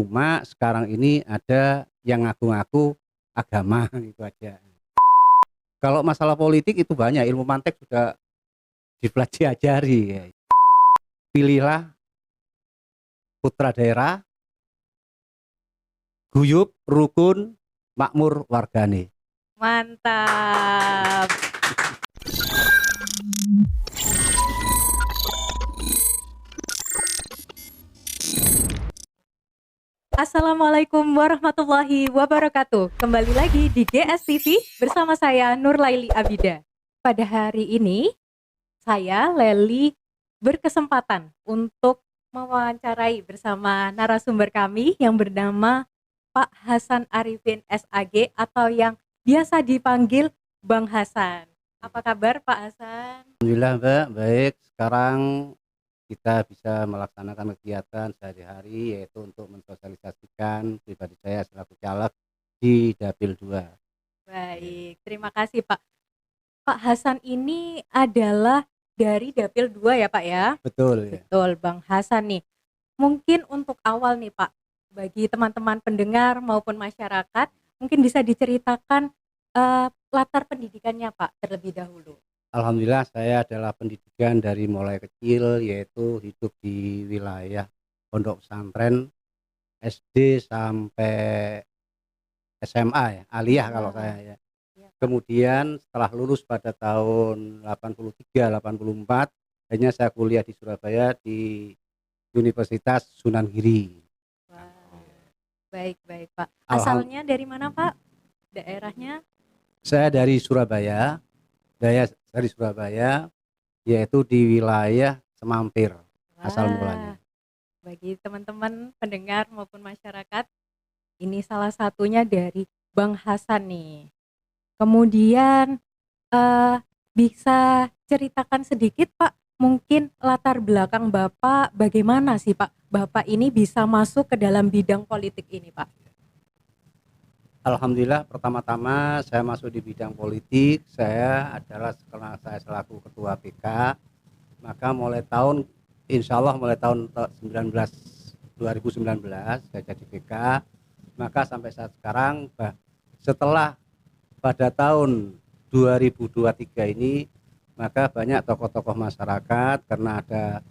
Cuma sekarang ini ada yang ngaku-ngaku agama gitu aja. Kalau masalah politik itu banyak, ilmu mantek sudah dipelajari ya. Pilihlah putra daerah, guyup, rukun, makmur wargane. Mantap. Assalamualaikum warahmatullahi wabarakatuh. Kembali lagi di GSTV bersama saya Nurlaili Abida. Pada hari ini saya Leli berkesempatan untuk mewawancarai bersama narasumber kami yang bernama Pak Hasan Arifin SAG atau yang biasa dipanggil Bang Hasan. Apa kabar Pak Hasan? Alhamdulillah Mbak, baik. Sekarang kita bisa melaksanakan kegiatan sehari-hari yaitu untuk mensosialisasikan pribadi saya selaku caleg di Dapil 2. Baik, terima kasih Pak. Pak Hasan ini adalah dari Dapil 2 ya Pak ya? Betul ya. Betul, Bang Hasan nih. Mungkin untuk awal nih Pak, bagi teman-teman pendengar maupun masyarakat, mungkin bisa diceritakan latar pendidikannya Pak terlebih dahulu. Alhamdulillah saya adalah pendidikan dari mulai kecil yaitu hidup di wilayah pondok pesantren SD sampai SMA ya, aliyah kalau saya ya. Ya, Pak. Kemudian setelah lulus pada tahun 83 84 akhirnya saya kuliah di Surabaya di Universitas Sunan Giri. Wah, baik Pak. Alham Asalnya dari mana Pak? Daerahnya? Saya dari Surabaya, yaitu di wilayah Semampir asal mulanya. Wah, bagi teman-teman pendengar maupun masyarakat, ini salah satunya dari Bang Hasan nih. Kemudian bisa ceritakan sedikit Pak, mungkin latar belakang Bapak bagaimana sih Pak? Bapak ini bisa masuk ke dalam bidang politik ini Pak? Alhamdulillah pertama-tama saya masuk di bidang politik, saya adalah karena saya selaku ketua PK, maka insya Allah mulai tahun 2019 saya jadi PK, maka sampai saat sekarang setelah pada tahun 2023 ini maka banyak tokoh-tokoh masyarakat karena ada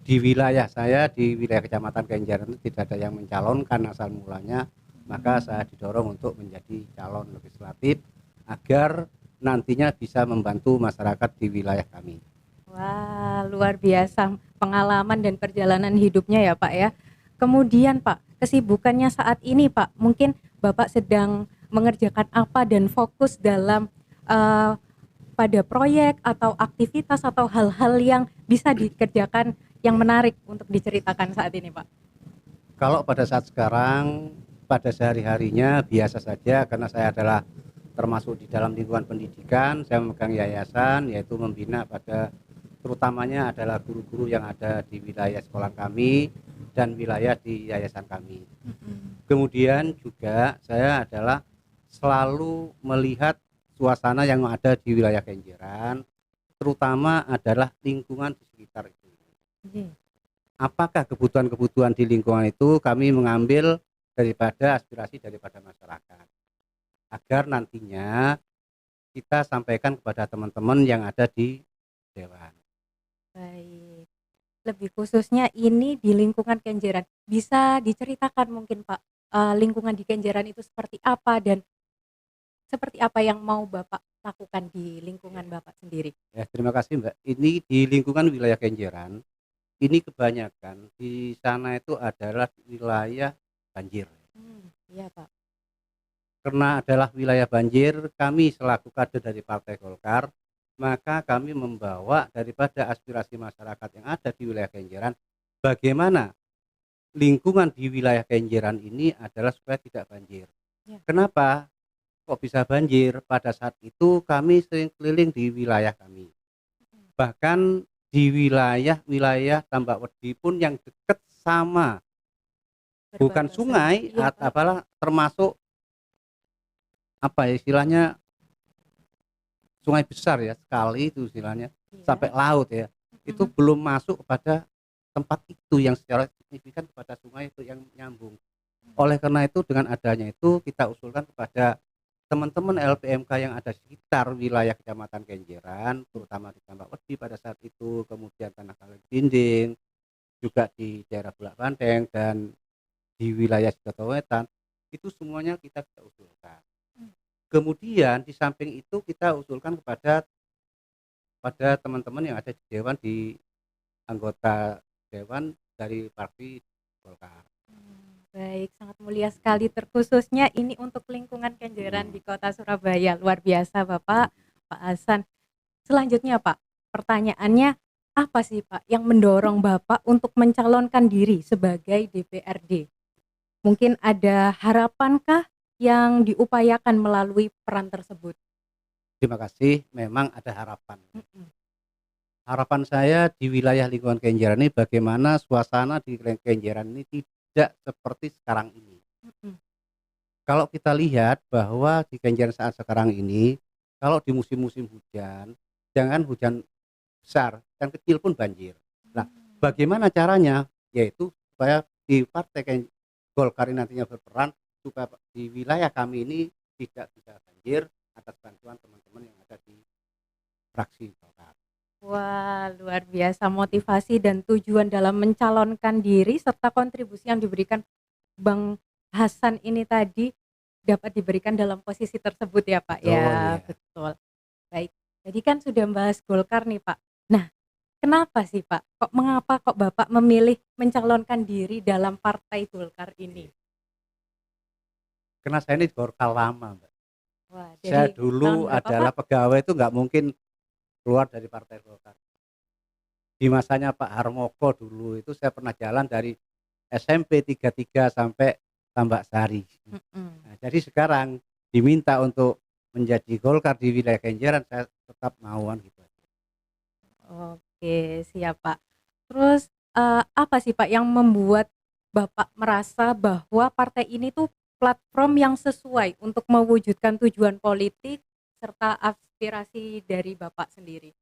di wilayah saya di wilayah Kecamatan Kenjeran itu tidak ada yang mencalonkan asal mulanya, maka saya didorong untuk menjadi calon legislatif agar nantinya bisa membantu masyarakat di wilayah kami. Wah, luar biasa pengalaman dan perjalanan hidupnya ya Pak ya. Kemudian Pak, kesibukannya saat ini Pak, mungkin Bapak sedang mengerjakan apa dan fokus dalam pada proyek atau aktivitas atau hal-hal yang bisa dikerjakan yang menarik untuk diceritakan saat ini Pak? Kalau pada saat sekarang, pada sehari-harinya biasa saja karena saya adalah termasuk di dalam lingkungan pendidikan, saya memegang yayasan yaitu membina pada terutamanya adalah guru-guru yang ada di wilayah sekolah kami dan wilayah di yayasan kami. Kemudian juga saya adalah selalu melihat suasana yang ada di wilayah Kenjeran, terutama adalah lingkungan di sekitar itu. Apakah kebutuhan-kebutuhan di lingkungan itu kami mengambil daripada aspirasi daripada masyarakat agar nantinya kita sampaikan kepada teman-teman yang ada di dewan. Baik. Lebih khususnya ini di lingkungan Kenjeran. Bisa diceritakan mungkin Pak, lingkungan di Kenjeran itu seperti apa dan seperti apa yang mau Bapak lakukan di lingkungan Bapak sendiri? Ya, terima kasih Mbak. Ini di lingkungan wilayah Kenjeran, ini kebanyakan di sana itu adalah wilayah banjir. Iya Pak. Karena adalah wilayah banjir, kami selaku kader dari Partai Golkar, maka kami membawa daripada aspirasi masyarakat yang ada di wilayah Kenjeran, bagaimana lingkungan di wilayah Kenjeran ini adalah supaya tidak banjir. Ya. Kenapa kok bisa banjir? Pada saat itu kami sering keliling di wilayah kami. Bahkan di wilayah Tambak Wedi pun yang dekat sama bukan sungai, Iya, apalah termasuk apa istilahnya sungai besar ya sekali itu istilahnya sampai laut ya, itu belum masuk kepada tempat itu yang secara signifikan kepada sungai itu yang nyambung. Oleh karena itu dengan adanya itu kita usulkan kepada teman-teman LPMK yang ada di sekitar wilayah Kecamatan Kenjeran, terutama di Tambak Wedi pada saat itu, kemudian Tanah Kali Dinding, juga di daerah Bulak Banteng dan di wilayah Cigoto Wetan, itu semuanya kita bisa usulkan. Kemudian di samping itu kita usulkan pada teman-teman yang ada di dewan, di anggota dewan dari partai Golkar. Baik, sangat mulia sekali, terkhususnya ini untuk lingkungan Kenjeran di Kota Surabaya. Luar biasa Bapak, Pak Hasan. Selanjutnya Pak, pertanyaannya apa sih Pak yang mendorong Bapak untuk mencalonkan diri sebagai DPRD? Mungkin ada harapankah yang diupayakan melalui peran tersebut? Terima kasih, memang ada harapan. Mm-mm. Harapan saya di wilayah lingkungan Kenjeran ini bagaimana suasana di Kenjeran ini tidak seperti sekarang ini. Mm-mm. Kalau kita lihat bahwa di Kenjeran saat sekarang ini, kalau di musim-musim hujan, jangan hujan besar, yang kecil pun banjir. Nah, bagaimana caranya? Yaitu supaya di Golkar ini nantinya berperan supaya di wilayah kami ini tidak bisa banjir atas bantuan teman-teman yang ada di fraksi Golkar. Wah, luar biasa motivasi dan tujuan dalam mencalonkan diri serta kontribusi yang diberikan Bang Hasan ini tadi dapat diberikan dalam posisi tersebut ya Pak Betul ya. ya. Betul. Baik. Jadi kan sudah membahas Golkar nih Pak. Nah, kenapa sih Pak? Mengapa kok Bapak memilih mencalonkan diri dalam partai Golkar ini? Karena saya ini Golkar lama, Mbak. Wah, Saya dari tahun dulu berapa adalah Pak? pegawai itu nggak mungkin keluar dari partai Golkar. Di masanya Pak Harmoko dulu itu saya pernah jalan dari SMP 33 sampai Tambak Sari. Mm-mm. Nah, jadi sekarang diminta untuk menjadi Golkar di wilayah Kenjeran, saya tetap mauan gitu. Oke, siap Pak. Terus apa sih Pak yang membuat Bapak merasa bahwa partai ini tuh platform yang sesuai untuk mewujudkan tujuan politik serta aspirasi dari Bapak sendiri?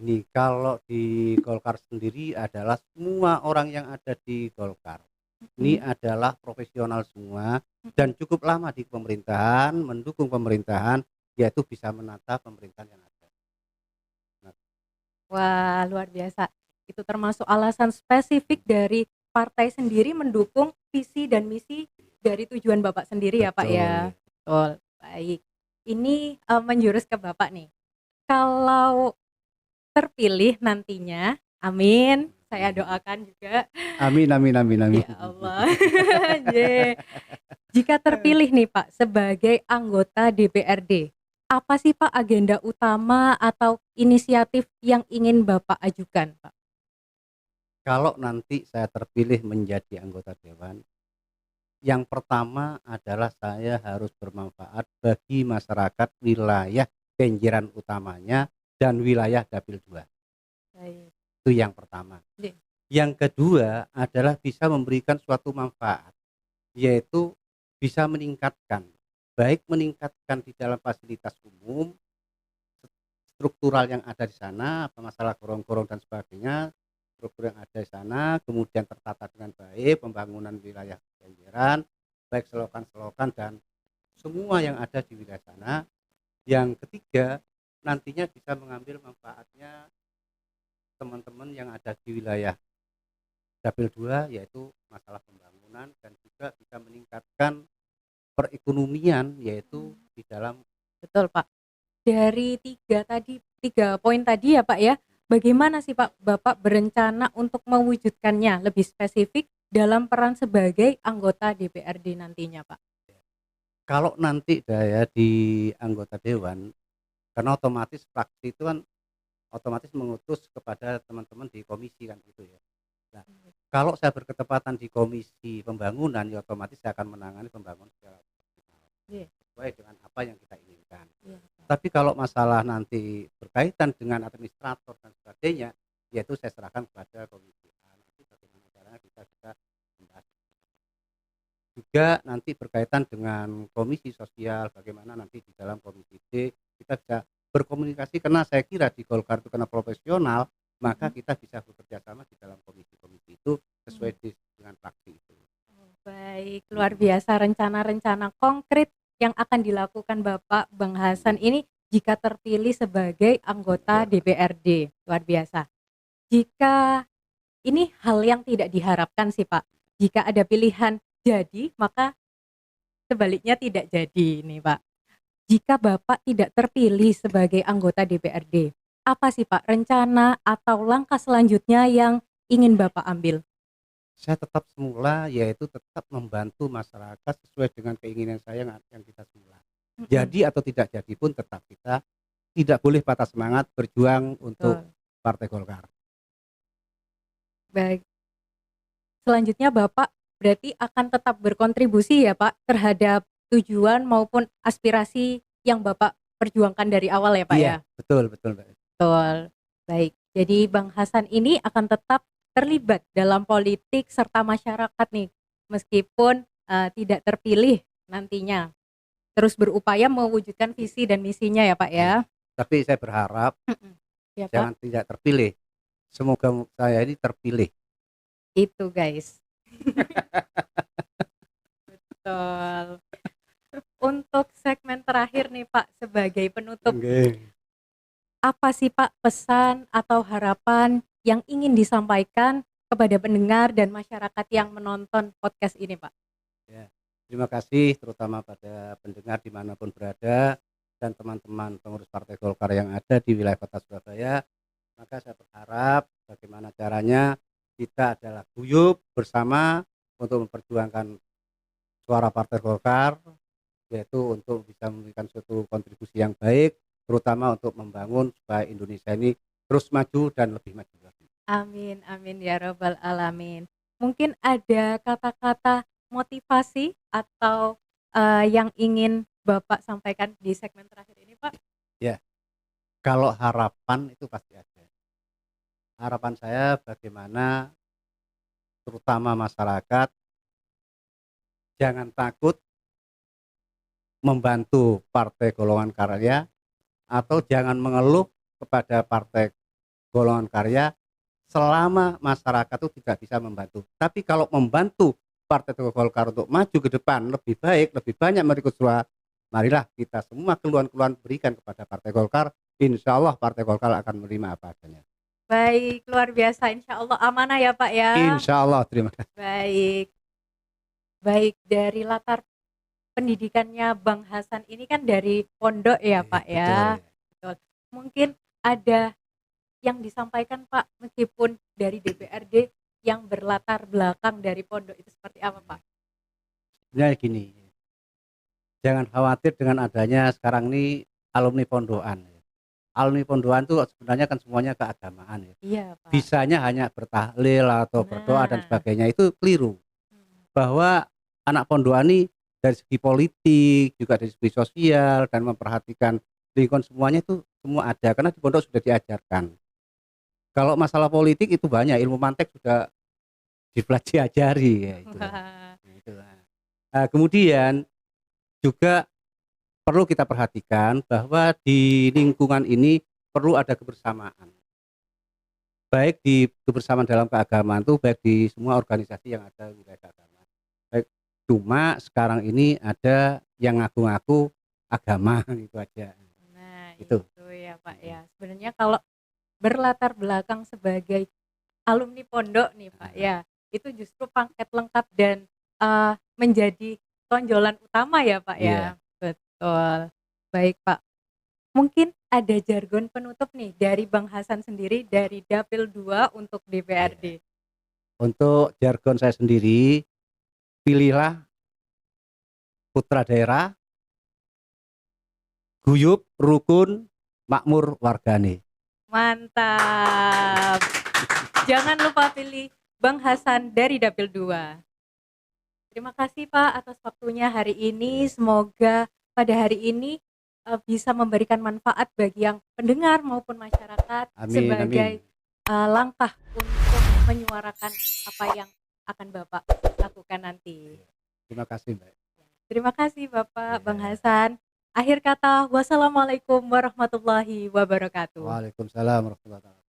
Ini kalau di Golkar sendiri adalah semua orang yang ada di Golkar ini Mhm, adalah profesional semua mhm. dan cukup lama di pemerintahan, mendukung pemerintahan, yaitu bisa menata pemerintahan yang ada. Nah, Wah, luar biasa. Itu termasuk alasan spesifik dari partai sendiri mendukung visi dan misi dari tujuan Bapak sendiri ya Pak betul ya? ya. Betul, baik. Ini menjurus ke Bapak nih. Kalau terpilih nantinya, amin, saya doakan juga. Amin amin amin amin. Ya Allah. Ye. Jika terpilih nih Pak sebagai anggota DPRD, apa sih Pak agenda utama atau inisiatif yang ingin Bapak ajukan, Pak? Kalau nanti saya terpilih menjadi anggota dewan, yang pertama adalah saya harus bermanfaat bagi masyarakat wilayah Kenjeran utamanya dan wilayah Dapil 2. Baik. Itu yang pertama. Oke. Yang kedua adalah bisa memberikan suatu manfaat, yaitu bisa meningkatkan, baik meningkatkan di dalam fasilitas umum, struktural yang ada di sana, apa masalah gorong-gorong dan sebagainya, struktur yang ada di sana, kemudian tertata dengan baik, pembangunan wilayah Kenjeran, baik selokan-selokan dan semua yang ada di wilayah sana. Yang ketiga, nantinya bisa mengambil manfaatnya teman-teman yang ada di wilayah Dapil 2, yaitu masalah pembangunan dan juga bisa meningkatkan perekonomian yaitu di dalam. Betul, Pak. Dari tiga poin tadi ya Pak ya, bagaimana sih Pak Bapak berencana untuk mewujudkannya lebih spesifik dalam peran sebagai anggota DPRD nantinya Pak? Kalau nanti saya di anggota dewan, karena otomatis fraksi itu kan otomatis mengutus kepada teman-teman di komisi kan gitu ya. Nah, kalau saya berketepatan di komisi pembangunan, ya otomatis saya akan menangani pembangunan secara optimal Iya, sesuai dengan apa yang kita inginkan. iya, Pak. Tapi kalau masalah nanti berkaitan dengan administrator dan sebagainya, yaitu saya serahkan kepada komisi A. Nanti bagaimana caranya kita bisa membahas. Juga nanti berkaitan dengan komisi sosial, bagaimana nanti di dalam komisi D kita bisa berkomunikasi, karena saya kira di Golkar itu karena profesional, maka Mhm. kita bisa bekerja sama di dalam komisi-komisi itu sesuai dengan fraksi itu. Oh, Baik, luar biasa rencana-rencana konkret yang akan dilakukan Bapak Bang Hasan ini jika terpilih sebagai anggota DPRD. Luar biasa. Jika ini hal yang tidak diharapkan sih Pak. Jika ada pilihan jadi, maka sebaliknya tidak jadi nih Pak. Jika Bapak tidak terpilih sebagai anggota DPRD, apa sih Pak rencana atau langkah selanjutnya yang ingin Bapak ambil? Saya tetap semula, yaitu tetap membantu masyarakat sesuai dengan keinginan saya yang kita semula. Mhm, Jadi atau tidak jadi pun tetap kita tidak boleh patah semangat berjuang untuk betul. Partai Golkar. Baik, selanjutnya Bapak berarti akan tetap berkontribusi ya Pak terhadap tujuan maupun aspirasi yang Bapak perjuangkan dari awal ya Pak Iya, ya? betul betul, Mbak. Betul. Baik, jadi Bang Hasan ini akan tetap terlibat dalam politik serta masyarakat nih, meskipun tidak terpilih nantinya. Terus berupaya mewujudkan visi dan misinya ya Pak Iya. ya? Tapi saya berharap Mhm. Ya Pak, jangan tidak terpilih. Semoga saya ini terpilih. itu guys. Betul. Untuk segmen terakhir nih Pak, sebagai penutup, Nggih. apa sih Pak pesan atau harapan yang ingin disampaikan kepada pendengar dan masyarakat yang menonton podcast ini Pak? Ya. Terima kasih terutama pada pendengar dimanapun berada dan teman-teman pengurus Partai Golkar yang ada di wilayah Kota Surabaya. Maka saya berharap bagaimana caranya kita adalah guyup bersama untuk memperjuangkan suara Partai Golkar, yaitu untuk bisa memberikan suatu kontribusi yang baik, terutama untuk membangun supaya Indonesia ini terus maju dan lebih maju lagi. Amin, amin ya robbal alamin. Mungkin ada kata-kata motivasi atau yang ingin Bapak sampaikan di segmen terakhir ini Pak? Ya, kalau harapan itu pasti ada. Harapan saya bagaimana terutama masyarakat jangan takut membantu partai golongan karya atau jangan mengeluh kepada partai golongan karya selama masyarakat itu tidak bisa membantu. Tapi kalau membantu Partai Golkar untuk maju ke depan lebih baik, lebih banyak merekrut suara, marilah kita semua keluhan-keluhan berikan kepada Partai Golkar. Insya Allah Partai Golkar akan menerima apa adanya. Baik, luar biasa. Insya Allah amanah ya Pak ya. Insya Allah, terima kasih. Baik, baik dari latar pendidikannya Bang Hasan ini kan dari pondok ya Pak Betul. ya. Betul. Mungkin ada yang disampaikan Pak meskipun dari DPRD yang berlatar belakang dari pondok itu seperti apa Pak? Sebenarnya gini, jangan khawatir dengan adanya sekarang ini alumni pondokan. Alumni pondokan itu sebenarnya kan semuanya keagamaan ya. Iya Pak. Bisanya hanya bertahlil atau berdoa dan Nah, sebagainya, itu keliru. Bahwa anak pondokan ini dari segi politik juga dari segi sosial dan memperhatikan lingkungan semuanya itu semua ada karena di pondok sudah diajarkan. Kalau masalah politik itu banyak ilmu mantek sudah dipelajari ya itulah. wah, Itulah. Nah, kemudian juga perlu kita perhatikan bahwa di lingkungan ini perlu ada kebersamaan. Baik di kebersamaan dalam keagamaan itu baik di semua organisasi yang ada di wilayah keagamaan. Baik, cuma sekarang ini ada yang ngaku-ngaku agama itu aja. nah Itu. itu ya Pak ya. Sebenarnya kalau berlatar belakang sebagai alumni pondok nih Pak ya, itu justru paket lengkap dan menjadi tonjolan utama ya Pak Iya. ya. Betul. Baik Pak. Mungkin ada jargon penutup nih dari Bang Hasan sendiri dari Dapil 2 untuk Iya. DPRD. Untuk jargon saya sendiri, pilihlah putra daerah, guyup, rukun, makmur wargane. Mantap. Jangan lupa pilih Bang Hasan dari Dapil 2. Terima kasih Pak atas waktunya hari ini. Semoga pada hari ini bisa memberikan manfaat bagi yang pendengar maupun masyarakat Amin, sebagai amin. langkah untuk menyuarakan apa yang akan Bapak lakukan nanti. Terima kasih, Mbak. Terima kasih Bapak Bang Iya. Hasan. Akhir kata, wassalamualaikum warahmatullahi wabarakatuh. Waalaikumsalam warahmatullahi wabarakatuh.